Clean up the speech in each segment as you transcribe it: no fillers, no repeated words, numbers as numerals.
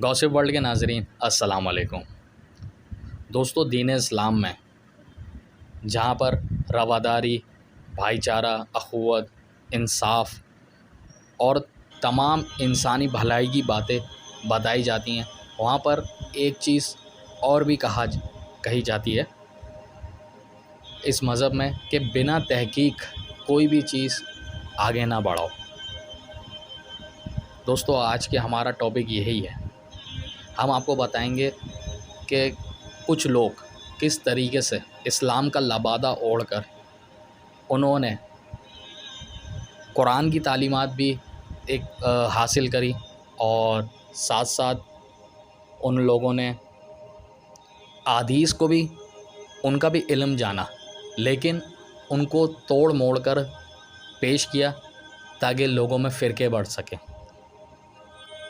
Gossip world के नाज़रीन अस्सलाम वालेकुम। दोस्तों, दीन इस्लाम में जहाँ पर रवादारी, भाईचारा, अखुवत, इंसाफ और तमाम इंसानी भलाई की बातें बताई जाती हैं, वहाँ पर एक चीज़ और भी कही जाती है इस मज़हब में कि बिना तहकीक कोई भी चीज़ आगे ना बढ़ाओ। दोस्तों, आज के हमारा टॉपिक यही है। हम आपको बताएंगे कि कुछ लोग किस तरीके से इस्लाम का लबादा ओढ़कर उन्होंने कुरान की तालीमात भी हासिल करी और साथ साथ उन लोगों ने हदीस को भी उनका भी इल्म जाना, लेकिन उनको तोड़ मोड़ कर पेश किया ताकि लोगों में फ़िरके बढ़ सकें।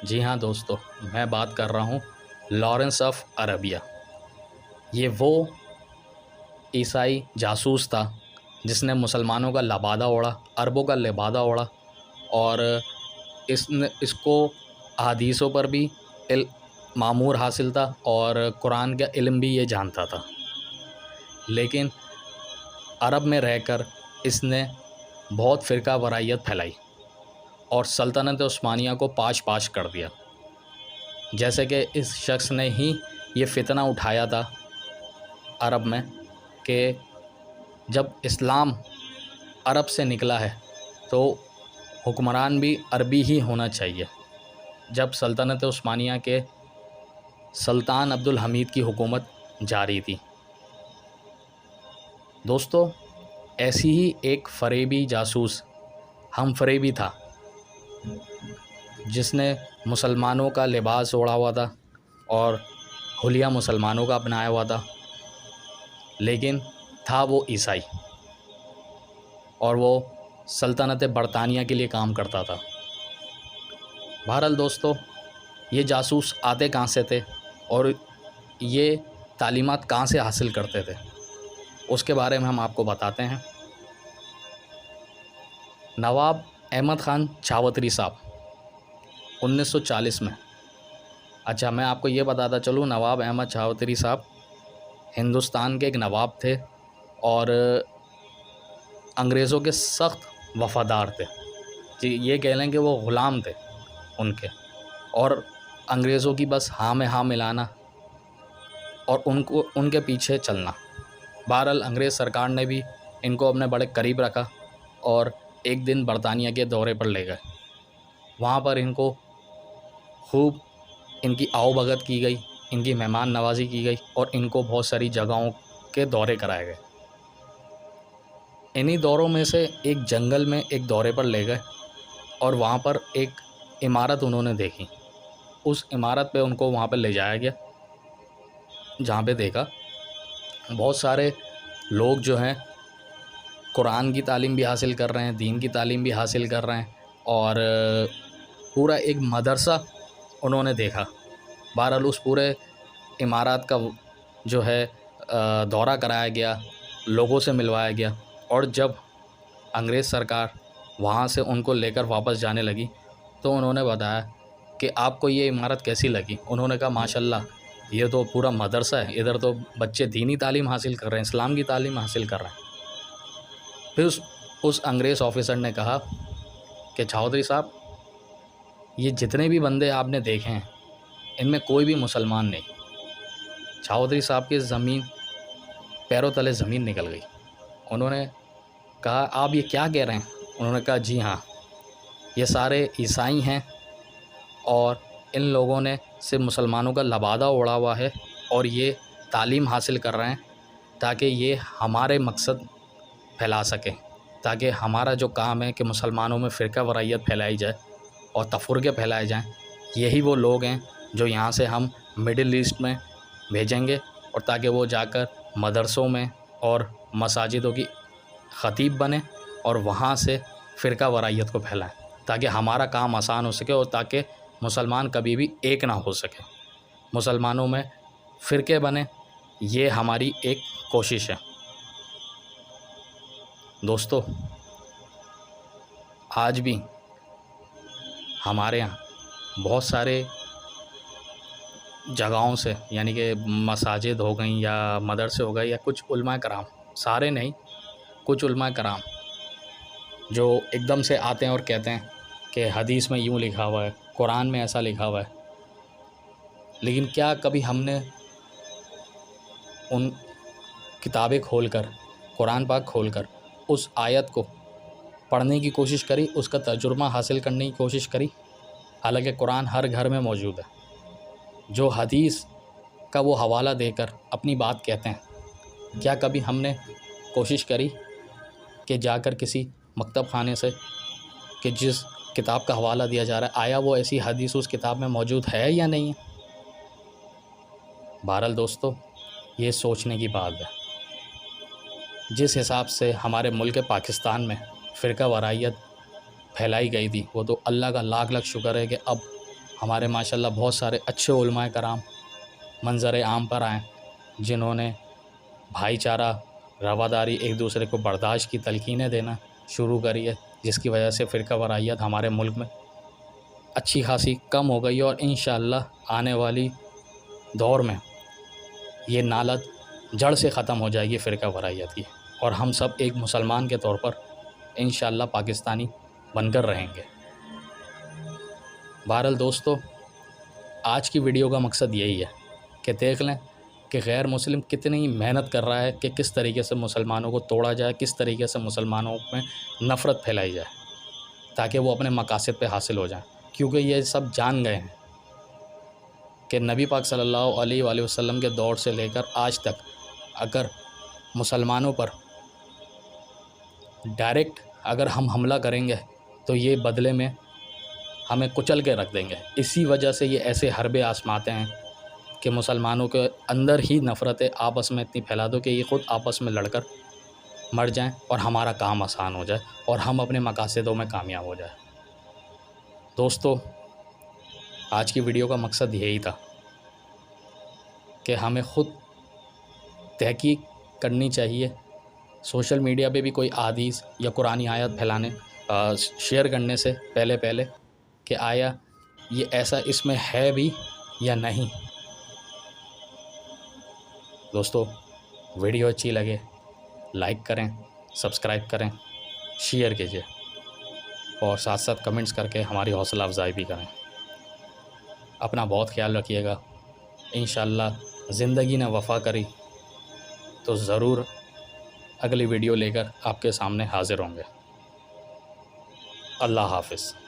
जी हाँ दोस्तों, मैं बात कर रहा हूँ लॉरेंस ऑफ अरेबिया। ये वो ईसाई जासूस था जिसने मुसलमानों का लबादा ओढ़ा, अरबों का लबादा ओढ़ा और इसको हदीसों पर भी मामूर हासिल था और कुरान का इल्म भी ये जानता था। लेकिन अरब में रहकर इसने बहुत फ़िरका वरायत फैलाई और सल्तनत उस्मानिया को पाश पाश कर दिया। जैसे कि इस शख्स ने ही ये फितना उठाया था अरब में कि जब इस्लाम अरब से निकला है तो हुक्मरान भी अरबी ही होना चाहिए। जब सल्तनत उस्मानिया के सुल्तान अब्दुल हमीद की हुकूमत जारी थी। दोस्तों, ऐसी ही एक फरेबी जासूस हम फरेबी था जिसने मुसलमानों का लिबास ओढ़ा हुआ था और हुलिया मुसलमानों का अपनाया हुआ था, लेकिन था वो ईसाई और वो सल्तनत बरतानिया के लिए काम करता था। बहरहाल दोस्तों, ये जासूस आते कहाँ से थे और ये तालीमात कहाँ से हासिल करते थे, उसके बारे में हम आपको बताते हैं। नवाब अहमद ख़ान छावतरी साहब 1940 में। अच्छा, मैं आपको ये बताता चलूँ, नवाब अहमद छावतरी साहब हिंदुस्तान के एक नवाब थे और अंग्रेज़ों के सख्त वफ़ादार थे। कि ये कह लें कि वो ग़ुलाम थे उनके, और अंग्रेज़ों की बस हाँ में हाँ मिलाना और उनके पीछे चलना। बहरहाल अंग्रेज़ सरकार ने भी इनको अपने बड़े करीब रखा और एक दिन बरतानिया के दौरे पर ले गए। वहाँ पर इनको खूब इनकी आओभगत की गई, इनकी मेहमान नवाजी की गई और इनको बहुत सारी जगहों के दौरे कराए गए। इन्हीं दौरों में से एक जंगल में एक दौरे पर ले गए और वहाँ पर एक इमारत उन्होंने देखी। उस इमारत पे उनको वहाँ पर ले जाया गया, जहाँ पे देखा बहुत सारे लोग जो हैं कुरान की तालीम भी हासिल कर रहे हैं, दीन की तालीम भी हासिल कर रहे हैं और पूरा एक मदरसा उन्होंने देखा। बहरहाल उस पूरे इमारत का जो है दौरा कराया गया, लोगों से मिलवाया गया और जब अंग्रेज़ सरकार वहाँ से उनको लेकर वापस जाने लगी तो उन्होंने बताया कि आपको ये इमारत कैसी लगी। उन्होंने कहा माशाल्लाह, ये तो पूरा मदरसा है, इधर तो बच्चे दीनी तालीम हासिल कर रहे हैं, इस्लाम की तालीम हासिल कर रहे हैं। फिर उस अंग्रेज़ ऑफिसर ने कहा कि चौधरी साहब, ये जितने भी बंदे आपने देखे हैं इनमें कोई भी मुसलमान नहीं। चौधरी साहब की ज़मीन पैरों तले ज़मीन निकल गई। उन्होंने कहा आप ये क्या कह रहे हैं? उन्होंने कहा जी हाँ, ये सारे ईसाई हैं और इन लोगों ने सिर्फ मुसलमानों का लबादा ओढ़ा हुआ है और ये तालीम हासिल कर रहे हैं ताकि ये हमारे मकसद फैला सकें, ताकि हमारा जो काम है कि मुसलमानों में फ़िरका वरायत फैलाई जाए और तफर्के फैलाए जाएं। यही वो लोग हैं जो यहाँ से हम मिडिल ईस्ट में भेजेंगे और ताकि वो जाकर मदरसों में और मसाजिदों की ख़तीब बने और वहाँ से फ़िरका वरायत को फैलाएं, ताकि हमारा काम आसान हो सके और ताकि मुसलमान कभी भी एक ना हो सके, मुसलमानों में फ़िरके बने। ये हमारी एक कोशिश है। दोस्तों, आज भी हमारे यहाँ बहुत सारे जगहों से, यानी कि मसाजिद हो गई या मदरसे हो गए या कुछ उलमा कराम, सारे नहीं, कुछ उलमा कराम जो एकदम से आते हैं और कहते हैं कि हदीस में यूँ लिखा हुआ है, कुरान में ऐसा लिखा हुआ है। लेकिन क्या कभी हमने उन किताबें खोलकर, कुरान पाक खोलकर उस आयत को पढ़ने की कोशिश करी, उसका तजुर्बा हासिल करने की कोशिश करी? हालांकि कुरान हर घर में मौजूद है। जो हदीस का वो हवाला देकर अपनी बात कहते हैं, क्या कभी हमने कोशिश करी कि जाकर किसी मकतब खाने से कि जिस किताब का हवाला दिया जा रहा है, आया वो ऐसी हदीस उस किताब में मौजूद है या नहीं है? बहरहाल दोस्तों, ये सोचने की बात है। जिस हिसाब से हमारे मुल्क पाकिस्तान में फ़िरका वरायत फैलाई गई थी, वो तो अल्लाह का लाख लाख शुक्र है कि अब हमारे माशाल्लाह बहुत सारे अच्छे उलमाए कराम मंजर आम पर आए, जिन्होंने भाईचारा, रवादारी, एक दूसरे को बर्दाश्त की तलकीनें देना शुरू करी है, जिसकी वजह से फ़िरका वरायत हमारे मुल्क में अच्छी खासी कम हो गई है। और इंशाअल्लाह आने वाली दौर में ये नालत जड़ से ख़त्म हो जाएगी फ़िरका वरायत की, और हम सब एक मुसलमान के तौर पर इंशाअल्लाह पाकिस्तानी बनकर रहेंगे। बहरहाल दोस्तों, आज की वीडियो का मकसद यही है कि देख लें कि गैर मुस्लिम कितनी मेहनत कर रहा है कि किस तरीके से मुसलमानों को तोड़ा जाए, किस तरीके से मुसलमानों में नफ़रत फैलाई जाए, ताकि वो अपने मकासद पे हासिल हो जाएं। क्योंकि ये सब जान गए हैं कि नबी पाक सल्लल्लाहु अलैहि वसल्लम के दौर से लेकर आज तक अगर मुसलमानों पर डायरेक्ट अगर हम हमला करेंगे तो ये बदले में हमें कुचल के रख देंगे। इसी वजह से ये ऐसे हरबे आजमाते हैं कि मुसलमानों के अंदर ही नफ़रतें आपस में इतनी फैला दो कि ये ख़ुद आपस में लड़कर मर जाएं और हमारा काम आसान हो जाए और हम अपने मकासदों में कामयाब हो जाए। दोस्तों, आज की वीडियो का मकसद यही था कि हमें ख़ुद तहकीक करनी चाहिए। सोशल मीडिया पे भी कोई अहादीस या कुरानी आयत फैलाने शेयर करने से पहले कि आया ये ऐसा इसमें है भी या नहीं। दोस्तों, वीडियो अच्छी लगे लाइक करें, सब्सक्राइब करें, शेयर कीजिए और साथ साथ कमेंट्स करके हमारी हौसला अफजाई भी करें। अपना बहुत ख्याल रखिएगा। इंशाअल्लाह ज़िंदगी ने वफ़ा करी तो ज़रूर अगली वीडियो लेकर आपके सामने हाज़िर होंगे। अल्लाह हाफ़िज़।